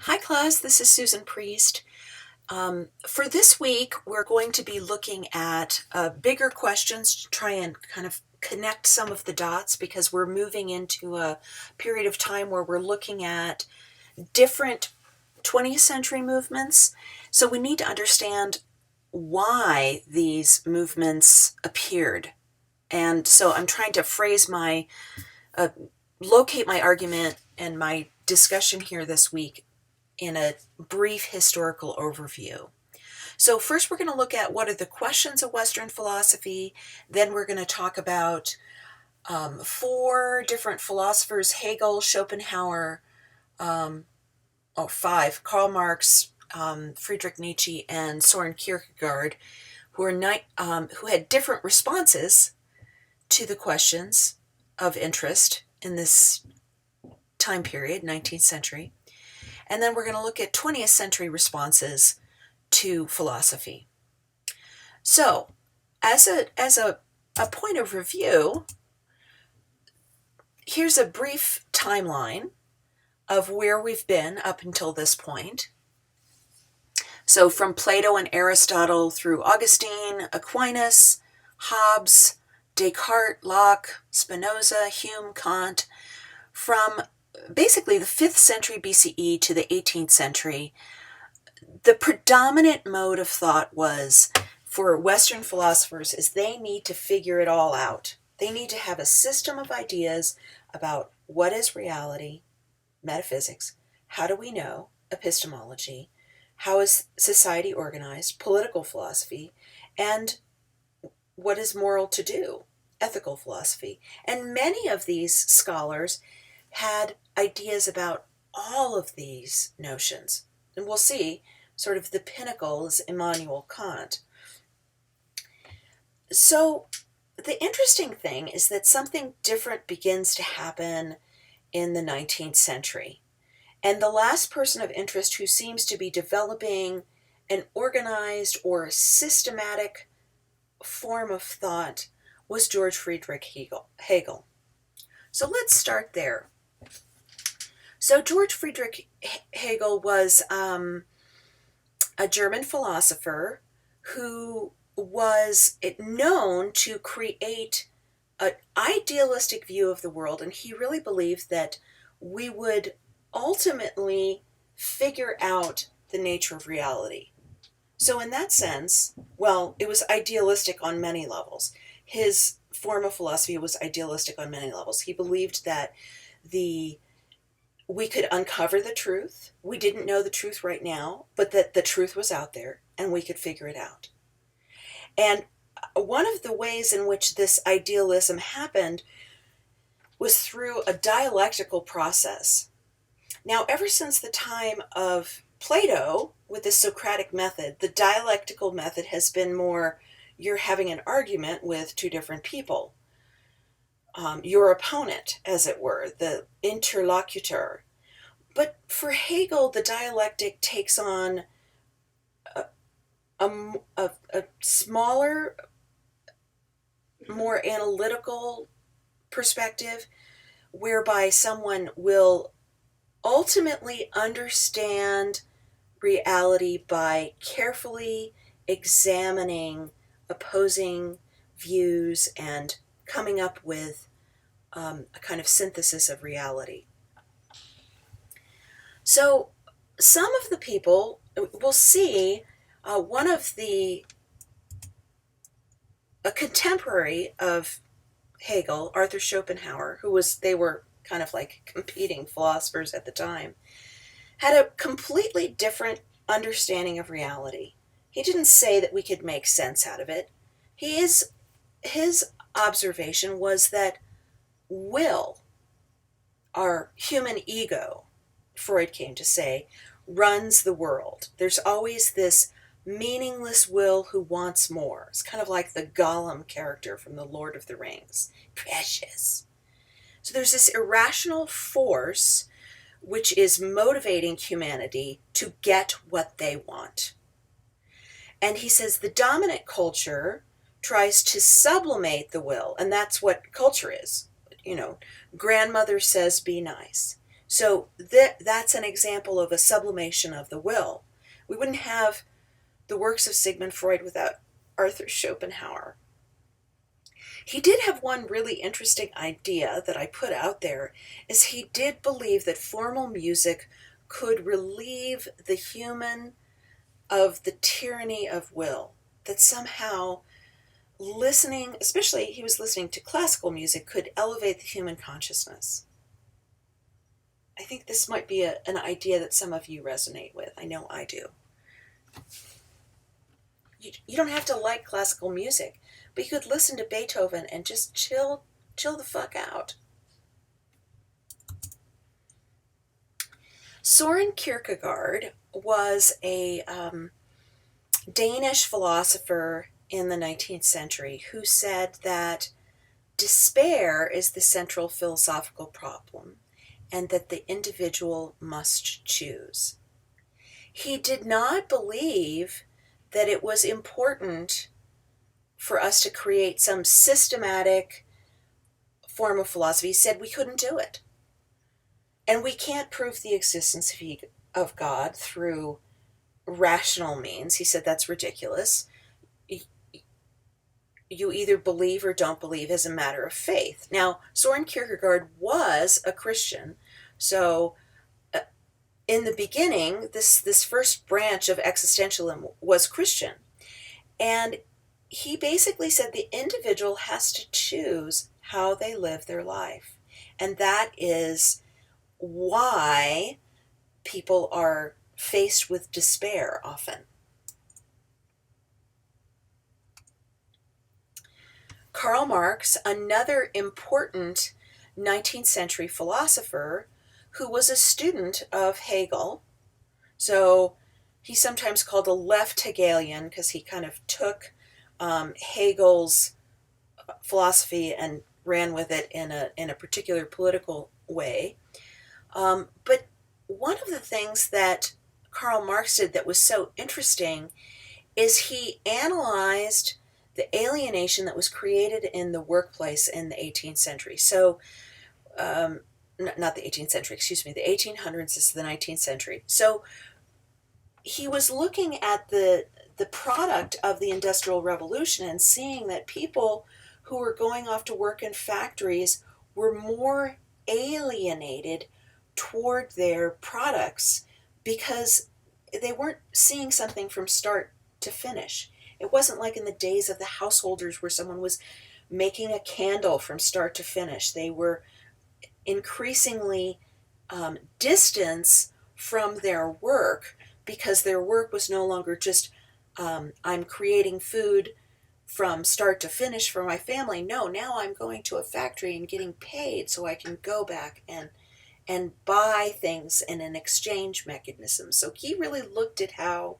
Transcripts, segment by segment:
Hi class, this is Susan Priest. For this week, we're going to be looking at bigger questions to try and kind of connect some of the dots because we're moving into a period of time where we're looking at different 20th century movements. So we need to understand why these movements appeared. And so I'm trying to locate my argument and my discussion here this week in a brief historical overview. So first we're going to look at what are the questions of Western philosophy. Then we're going to talk about four different philosophers: Hegel, Schopenhauer, five: Karl Marx, Friedrich Nietzsche, and Soren Kierkegaard, who had different responses to the questions of interest in this time period, 19th century. And then we're going to look at 20th century responses to philosophy. So, as a point of review, here's a brief timeline of where we've been up until this point. So from Plato and Aristotle through Augustine, Aquinas, Hobbes, Descartes, Locke, Spinoza, Hume, Kant, from basically the 5th century BCE to the 18th century, the predominant mode of thought was for Western philosophers is they need to figure it all out. They need to have a system of ideas about what is reality, metaphysics, how do we know, epistemology, how is society organized, political philosophy, and what is moral to do, ethical philosophy. And many of these scholars had ideas about all of these notions. And we'll see sort of the pinnacle is Immanuel Kant. So the interesting thing is that something different begins to happen in the 19th century. And the last person of interest who seems to be developing an organized or systematic form of thought was George Friedrich Hegel. So let's start there. So George Friedrich Hegel was a German philosopher who was known to create an idealistic view of the world, and he really believed that we would ultimately figure out the nature of reality. So in that sense, well, it was idealistic on many levels. His form of philosophy was idealistic on many levels. He believed that we could uncover the truth. We didn't know the truth right now, but that the truth was out there and we could figure it out. And one of the ways in which this idealism happened was through a dialectical process. Now, ever since the time of Plato, with the Socratic method, the dialectical method has been more, you're having an argument with two different people. Your opponent, as it were, the interlocutor. But for Hegel, the dialectic takes on a smaller, more analytical perspective, whereby someone will ultimately understand reality by carefully examining opposing views and coming up with a kind of synthesis of reality. So some of the people, we'll see, a contemporary of Hegel, Arthur Schopenhauer, they were kind of like competing philosophers at the time, had a completely different understanding of reality. He didn't say that we could make sense out of it. His observation was that will, our human ego, Freud came to say, runs the world. There's always this meaningless will who wants more. It's kind of like the Gollum character from The Lord of the Rings. Precious. So there's this irrational force which is motivating humanity to get what they want. And he says the dominant culture tries to sublimate the will, and that's what culture is. Grandmother says be nice. So that's an example of a sublimation of the will. We wouldn't have the works of Sigmund Freud without Arthur Schopenhauer. He did have one really interesting idea that I put out there, is he did believe that formal music could relieve the human of the tyranny of will, that somehow listening, especially he was listening to classical music, could elevate the human consciousness. I think this might be an idea that some of you resonate with. I know I do. You don't have to like classical music, but you could listen to Beethoven and just chill the fuck out. Soren Kierkegaard was a Danish philosopher in the 19th century who said that despair is the central philosophical problem and that the individual must choose. He did not believe that it was important for us to create some systematic form of philosophy. He said we couldn't do it. And we can't prove the existence of God through rational means. He said that's ridiculous. You either believe or don't believe as a matter of faith. Now, Soren Kierkegaard was a Christian, so in the beginning, this first branch of existentialism was Christian. And he basically said the individual has to choose how they live their life. And that is why people are faced with despair often. Karl Marx, another important 19th century philosopher who was a student of Hegel. So he's sometimes called a left Hegelian because he kind of took Hegel's philosophy and ran with it in a particular political way. But one of the things that Karl Marx did that was so interesting is he analyzed the alienation that was created in the workplace in the 18th century. So, not the 18th century, excuse me, the 1800s is the 19th century. So he was looking at the product of the Industrial Revolution and seeing that people who were going off to work in factories were more alienated toward their products because they weren't seeing something from start to finish. It wasn't like in the days of the householders where someone was making a candle from start to finish. They were increasingly distance from their work because their work was no longer just I'm creating food from start to finish for my family. No, now I'm going to a factory and getting paid so I can go back and buy things in an exchange mechanism. So he really looked at how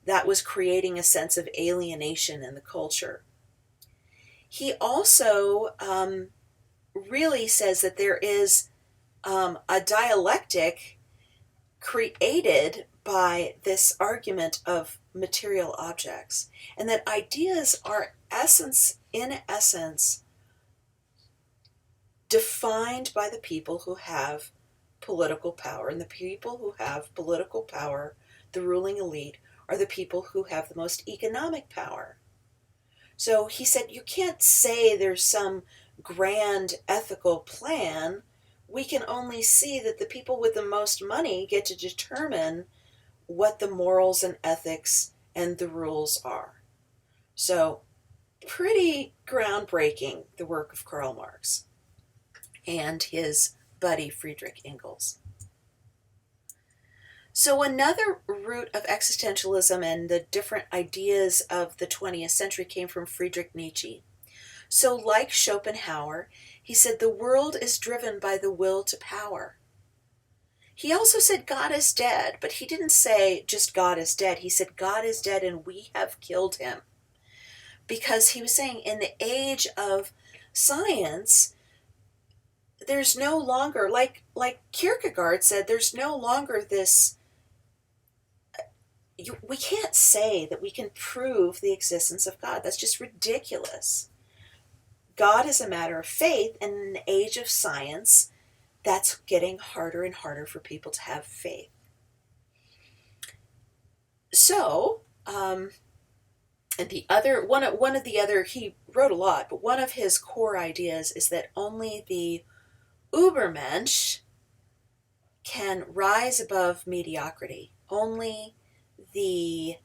that was creating a sense of alienation in the culture. He also really says that there is a dialectic created by this argument of material objects, and that ideas are in essence defined by the people who have political power, and the people who have political power, the ruling elite, are the people who have the most economic power. So he said you can't say there's some grand ethical plan. We can only see that the people with the most money get to determine what the morals and ethics and the rules are. So pretty groundbreaking, the work of Karl Marx and his buddy Friedrich Engels. So another root of existentialism and the different ideas of the 20th century came from Friedrich Nietzsche. So like Schopenhauer, he said the world is driven by the will to power. He also said God is dead, but he didn't say just God is dead. He said God is dead and we have killed him. Because he was saying in the age of science, there's no longer, like Kierkegaard said, there's no longer this, we can't say that we can prove the existence of God. That's just ridiculous. God is a matter of faith, and in the age of science, that's getting harder and harder for people to have faith. So, and the other one of the other, he wrote a lot, but one of his core ideas is that only the Übermensch can rise above mediocrity. Only the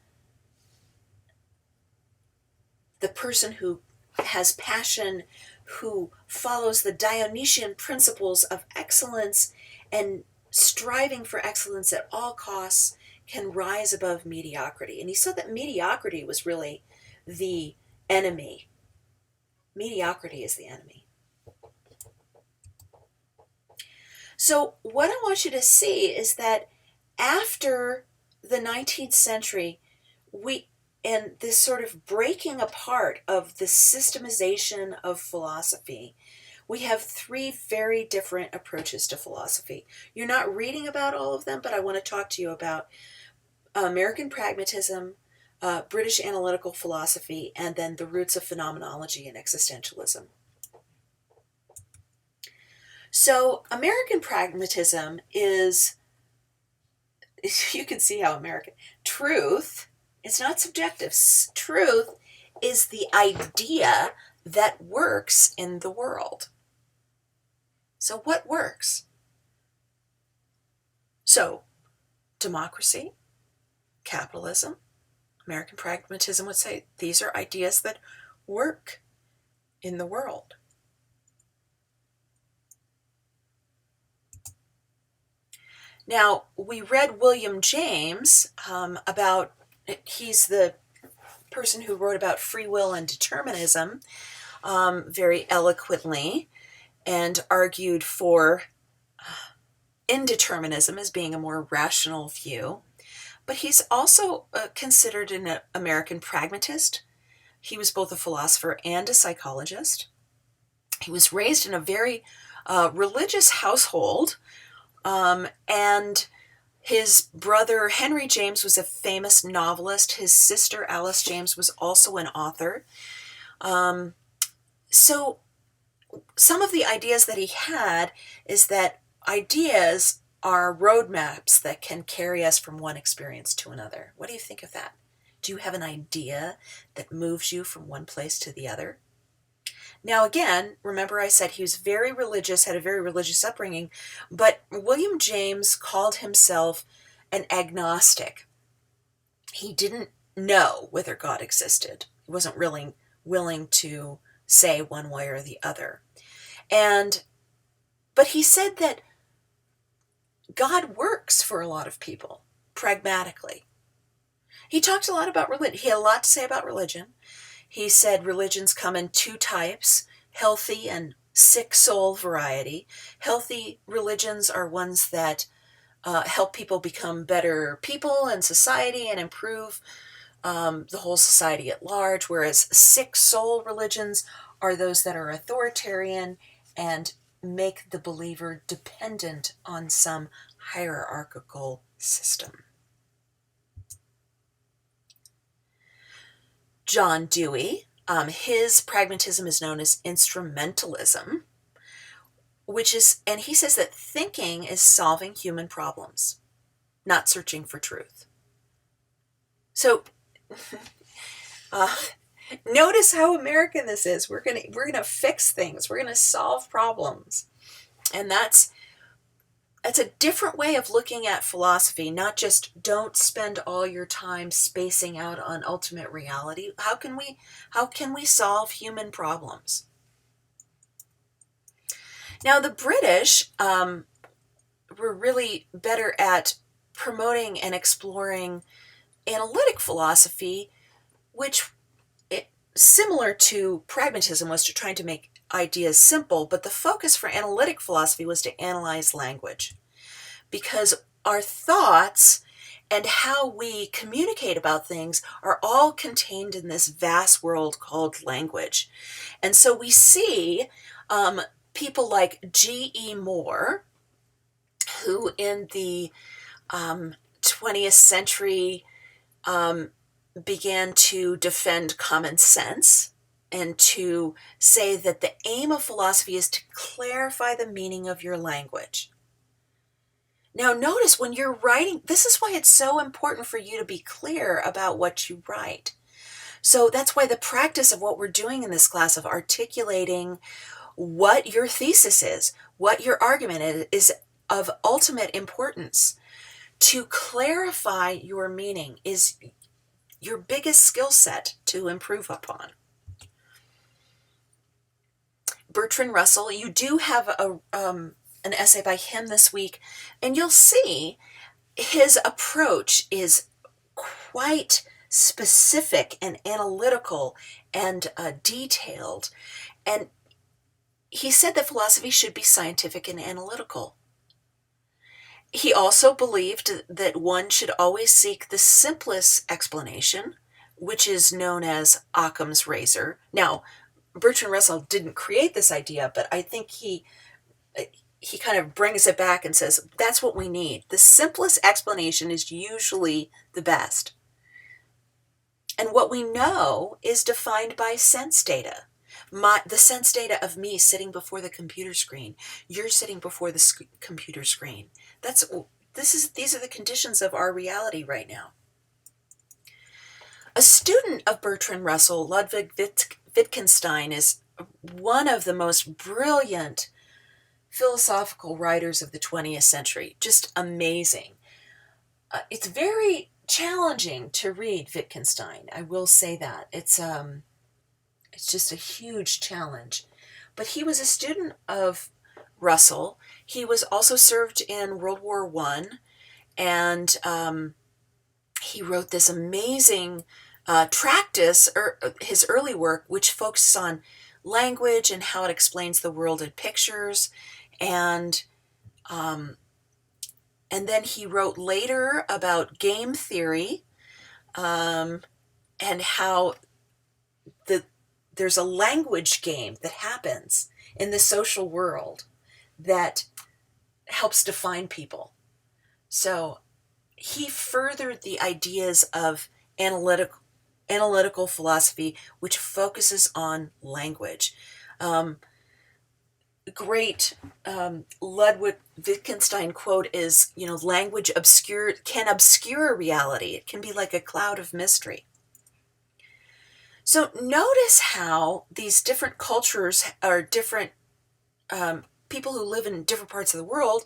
person who has passion, who follows the Dionysian principles of excellence and striving for excellence at all costs, can rise above mediocrity. And he said that mediocrity was really the enemy. Mediocrity is the enemy. So what I want you to see is that after the 19th century, and this sort of breaking apart of the systemization of philosophy, we have three very different approaches to philosophy. You're not reading about all of them, but I want to talk to you about American pragmatism, British analytical philosophy, and then the roots of phenomenology and existentialism. So American pragmatism is, you can see how American, truth, it's not subjective. Truth is the idea that works in the world. So what works? So democracy, capitalism, American pragmatism would say these are ideas that work in the world. Now, we read William James about, he's the person who wrote about free will and determinism very eloquently, and argued for indeterminism as being a more rational view. But he's also considered an American pragmatist. He was both a philosopher and a psychologist. He was raised in a very religious household, and his brother Henry James was a famous novelist. His sister Alice James was also an author. So some of the ideas that he had is that ideas are roadmaps that can carry us from one experience to another. What do you think of that? Do you have an idea that moves you from one place to the other? Now again, remember I said he was very religious, had a very religious upbringing, but William James called himself an agnostic. He didn't know whether God existed. He wasn't really willing to say one way or the other. But he said that God works for a lot of people, pragmatically. He talked a lot about religion. He had a lot to say about religion. He said religions come in two types, healthy and sick soul variety. Healthy religions are ones that help people become better people in society and improve the whole society at large, whereas sick soul religions are those that are authoritarian and make the believer dependent on some hierarchical system. John Dewey, his pragmatism is known as instrumentalism, and he says that thinking is solving human problems, not searching for truth. So notice how American this is. We're gonna fix things. We're gonna solve problems, and that's a different way of looking at philosophy. Not just don't spend all your time spacing out on ultimate reality. How can we solve human problems? Now the British were really better at promoting and exploring analytic philosophy, which, similar to pragmatism, was to try to make ideas simple, but the focus for analytic philosophy was to analyze language, because our thoughts and how we communicate about things are all contained in this vast world called language. And so we see people like G.E. Moore, who in the 20th century began to defend common sense and to say that the aim of philosophy is to clarify the meaning of your language. Now notice when you're writing, this is why it's so important for you to be clear about what you write. So that's why the practice of what we're doing in this class of articulating what your thesis is, what your argument is of ultimate importance. To clarify your meaning is your biggest skill set to improve upon. Bertrand Russell, you do have an essay by him this week, and you'll see his approach is quite specific and analytical and detailed. And he said that philosophy should be scientific and analytical. He also believed that one should always seek the simplest explanation, which is known as Occam's razor. Now, Bertrand Russell didn't create this idea, but I think he kind of brings it back and says, that's what we need. The simplest explanation is usually the best. And what we know is defined by sense data. The sense data of me sitting before the computer screen, you're sitting before the computer screen. These are the conditions of our reality right now. A student of Bertrand Russell, Ludwig Wittgenstein, is one of the most brilliant philosophical writers of the 20th century. Just amazing. It's very challenging to read Wittgenstein. I will say that. It's just a huge challenge. But he was a student of Russell. He was also served in World War I, and he wrote this amazing tractise, his early work, which focuses on language and how it explains the world in pictures. And then he wrote later about game theory, and how there's a language game that happens in the social world that helps define people. So he furthered the ideas of analytical philosophy, which focuses on language. Great Ludwig Wittgenstein quote is, language can obscure reality. It can be like a cloud of mystery. So notice how these different cultures are different, people who live in different parts of the world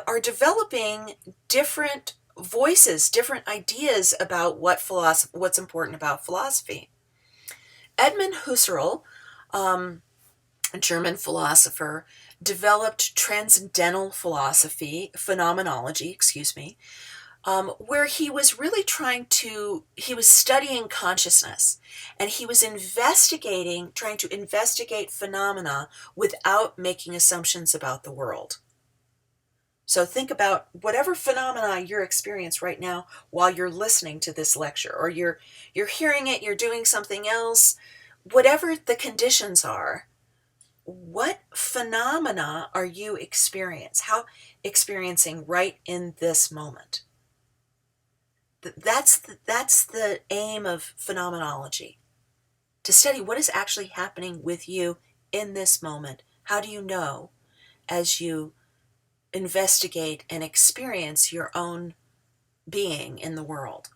are developing different voices, different ideas about what's important about philosophy. Edmund Husserl, a German philosopher, developed transcendental philosophy, phenomenology, where he was really he was studying consciousness, and he was trying to investigate phenomena without making assumptions about the world. So think about whatever phenomena you're experiencing right now while you're listening to this lecture, or you're hearing it, you're doing something else, whatever the conditions are, what phenomena are you experiencing right in this moment? That's the aim of phenomenology, to study what is actually happening with you in this moment. How do you know as you investigate and experience your own being in the world?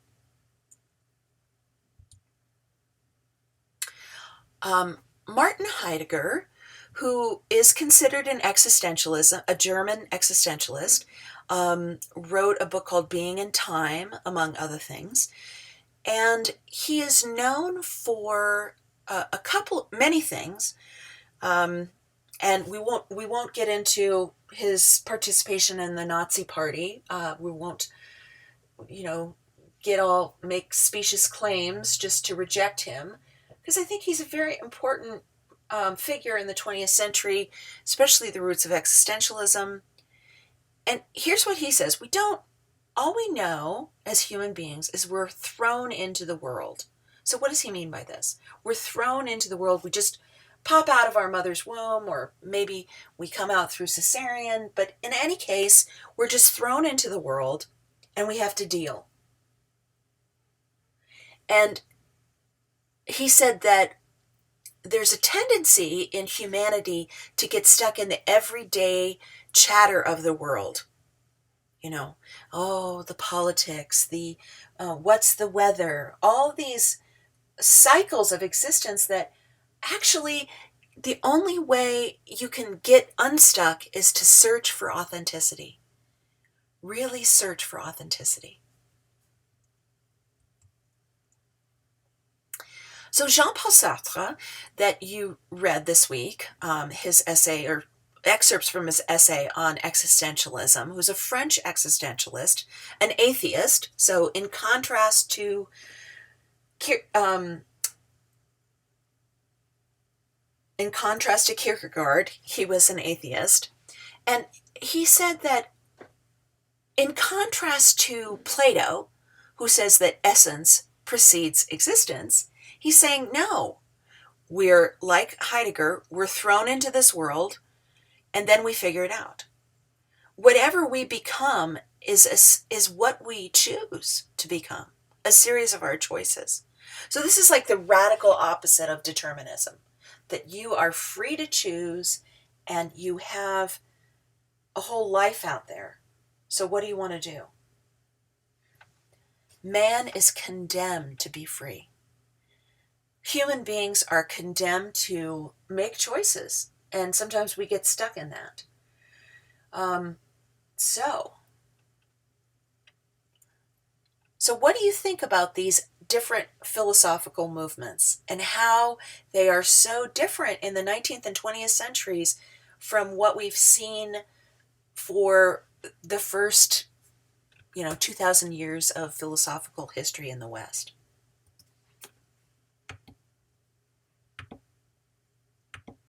Martin Heidegger, who is considered a German existentialist, wrote a book called Being in Time, among other things. And he is known for many things. And we won't get into his participation in the Nazi Party. We won't, make specious claims just to reject him, because I think he's a very important figure in the 20th century, especially the roots of existentialism. And here's what he says: all we know as human beings is we're thrown into the world. So what does he mean by this? We're thrown into the world. We just pop out of our mother's womb, or maybe we come out through cesarean, but in any case, we're just thrown into the world and we have to deal. And he said that there's a tendency in humanity to get stuck in the everyday chatter of the world. Oh, the politics, the what's the weather, all these cycles of existence that actually the only way you can get unstuck is to search for authenticity. Really search for authenticity. So Jean-Paul Sartre, that you read this week, his essay or excerpts from his essay on existentialism, who's a French existentialist, an atheist. So in contrast to Kierkegaard, he was an atheist. And he said that in contrast to Plato, who says that essence precedes existence, he's saying, no, we're like Heidegger, we're thrown into this world, and then we figure it out. Whatever we become is what we choose to become, a series of our choices. So this is like the radical opposite of determinism, that you are free to choose and you have a whole life out there. So what do you want to do? Man is condemned to be free. Human beings are condemned to make choices, and sometimes we get stuck in that. So what do you think about these different philosophical movements and how they are so different in the 19th and 20th centuries from what we've seen for the first 2,000 years of philosophical history in the West?